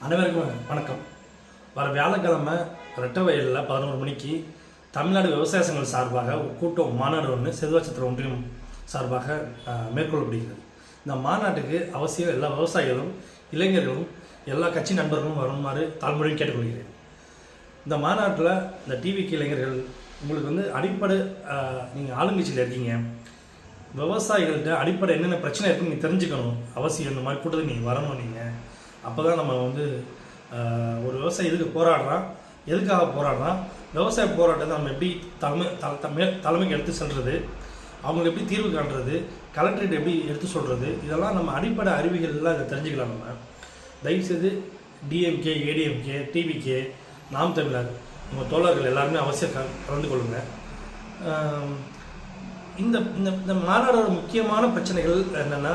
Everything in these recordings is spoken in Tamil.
அனைவருக்கும் வணக்கம். வர வியாழக்கிழமை ரெட்டவயலில் 11 மணிக்கு தமிழ்நாடு விவசாய சங்கங்கள் சார்பாக ஒரு கூட்டம் மாநாடு ஒன்று செல்வாச்சத்திரம் ஒன்றியம் சார்பாக மேற்கொள்ளப்படுகிறது. இந்த மாநாட்டுக்கு அவசியம் எல்லா விவசாயிகளும் இளைஞர்களும் எல்லா கட்சி நண்பர்களும் வருமாறு தாழ்மொழியும் கேட்டுக்கொள்கிறேன். இந்த மாநாட்டில் இந்த டிவிக்கு இளைஞர்கள் உங்களுக்கு அடிப்படை நீங்கள் ஆளுங்கட்சியில் இருக்கீங்க, விவசாயிகள்கிட்ட அடிப்படை என்னென்ன பிரச்சனை இருக்குன்னு நீங்கள் தெரிஞ்சுக்கணும். அவசியம் இந்த மாதிரி கூட்டத்துக்கு நீங்கள் வரணும். நீங்கள் அப்போ தான் நம்ம ஒரு விவசாயி எதுக்காக போராடுறான், விவசாய போராட்டத்தை நம்ம எப்படி தலைமைக்கு எடுத்து செல்வது, அவங்களுக்கு எப்படி தீர்வு காண்றது, கலெக்டரேட் எப்படி எடுத்து சொல்கிறது, இதெல்லாம் நம்ம அடிப்படை அறிவியல்லாம் இதை தெரிஞ்சுக்கலாம். நம்ம தயவுசெய்து டிஎம்கே, ஏடிஎம்கே, டிவிகே, நாம் தமிழர் உங்கள் தோழர்கள் எல்லாருமே அவசியம் கலந்து கொள்ளுங்கள். இந்த மாநாடோட முக்கியமான பிரச்சனைகள் என்னென்னா,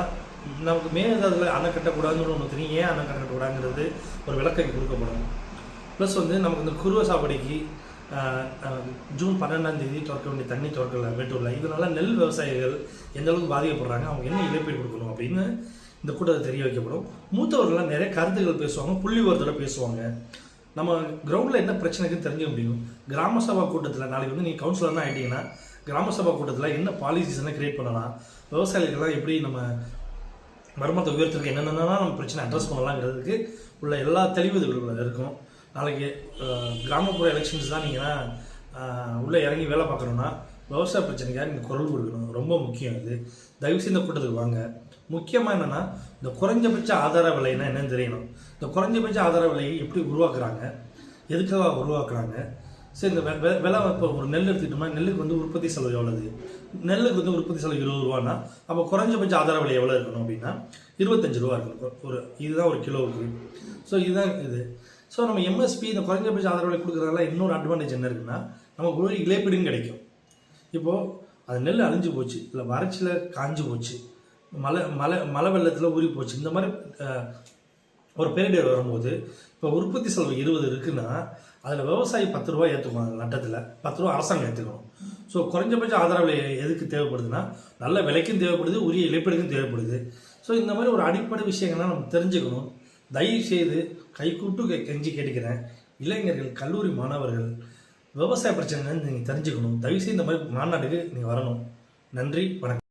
நமக்கு மேலதில் அணை கட்டக்கூடாதுன்னு ஒன்று தெரியும். ஏன் அணை கட்டக்கூடாதுங்கிறது ஒரு விளக்கம் கொடுக்கப்படும். ப்ளஸ் நமக்கு இந்த குருவ சாவடிக்கு ஜூன் 12ஆம் தேதி திறக்க வேண்டிய தண்ணி திறக்கல மேட்டூரில். இதனால் நெல் விவசாயிகள் எந்த அளவுக்கு பாதிக்கப்படுறாங்க, அவங்க என்ன இழப்பீடு கொடுக்கணும் அப்படின்னு இந்த கூட்டத்தை தெரிய வைக்கப்படும். மூத்தவர்கள்லாம் நிறைய கருத்துக்கள் பேசுவாங்க, புள்ளி விவரத்தோட பேசுவாங்க. நம்ம கிரவுண்டில் என்ன பிரச்சனைக்குன்னு தெரிஞ்சுக்க முடியும். கிராம சபா கூட்டத்தில் நாளைக்கு நீங்கள் கவுன்சிலர் தான் ஆகிட்டீங்கன்னா, கிராம சபா கூட்டத்தில் என்ன பாலிசிஸ்லாம் கிரியேட் பண்ணலாம், விவசாயிகளுக்கெல்லாம் எப்படி நம்ம வருமானத்தை உயர்த்துக்கு என்னென்னா நம்ம பிரச்சனை அட்ரஸ் பண்ணலாங்கிறதுக்கு உள்ள எல்லா தெளிவுகள் இருக்கும். நாளைக்கு கிராமப்புற எலெக்ஷன்ஸ் தான் நீங்கள் உள்ளே இறங்கி வேலை பார்க்கணுன்னா விவசாய பிரச்சனைக்காக நீங்கள் குரல் கொடுக்கணும். ரொம்ப முக்கியம். இது தயவுசெய்து இந்த கூட்டத்துக்கு வாங்க. முக்கியமாக என்னென்னா, இந்த குறைஞ்சபட்ச ஆதார விலைன்னா என்னென்னு தெரியணும். இந்த குறைஞ்சபட்ச ஆதார விலையை எப்படி உருவாக்குறாங்க, எதுக்காக உருவாக்குறாங்க. சரி, இந்த விலை இப்போ ஒரு நெல் எடுத்துக்கிட்டோம்னா நெல்லுக்கு உற்பத்தி செலவு எவ்வளவு, நெல்லுக்கு உற்பத்தி செலவு 20 ரூபான்னா அப்போ குறைஞ்சபட்ச ஆதார விலை எவ்வளோ இருக்கணும் அப்படின்னா 25 ரூபா இருக்கணும். இதுதான் ஒரு கிலோவுக்கு. ஸோ இதுதான் இது. ஸோ நம்ம எம்எஸ்பி இந்த குறைஞ்சபட்ச ஆதார விலை கொடுக்குறதுனால இன்னொரு அட்வான்டேஜ் என்ன இருக்குன்னா, நமக்கு ஒரு இழப்பீடுன்னு கிடைக்கும். இப்போது அது நெல் அழிஞ்சு போச்சு, இல்லை வறட்சியில் காஞ்சி போச்சு, மழை வெள்ளத்தில் ஊறி போச்சு, இந்த மாதிரி ஒரு பேரிடர் வரும்போது இப்போ உற்பத்தி செலவு 20 இருக்குன்னா அதில் விவசாயி 10 ரூபா ஏற்றுக்குவாங்க. நட்டத்தில் 10 ரூபா அரசாங்கம் ஏற்றுக்கணும். ஸோ குறைஞ்சபட்ச ஆதரவு விலை எதுக்கு தேவைப்படுதுன்னா, நல்ல விலைக்கும் தேவைப்படுது, உரிய இழப்பீடுக்கும் தேவைப்படுது. ஸோ இந்த மாதிரி ஒரு அடிப்படை விஷயங்கள்லாம் நம்ம தெரிஞ்சுக்கணும். தயவு செய்து கைக்கூட்டு கெஞ்சி கேட்டுக்கிறேன். இளைஞர்கள், கல்லூரி மாணவர்கள் விவசாய பிரச்சனைன்னு நீங்கள் தெரிஞ்சுக்கணும். தயவுசெய்து இந்த மாதிரி மாநாட்டுக்கு நீங்கள் வரணும். நன்றி, வணக்கம்.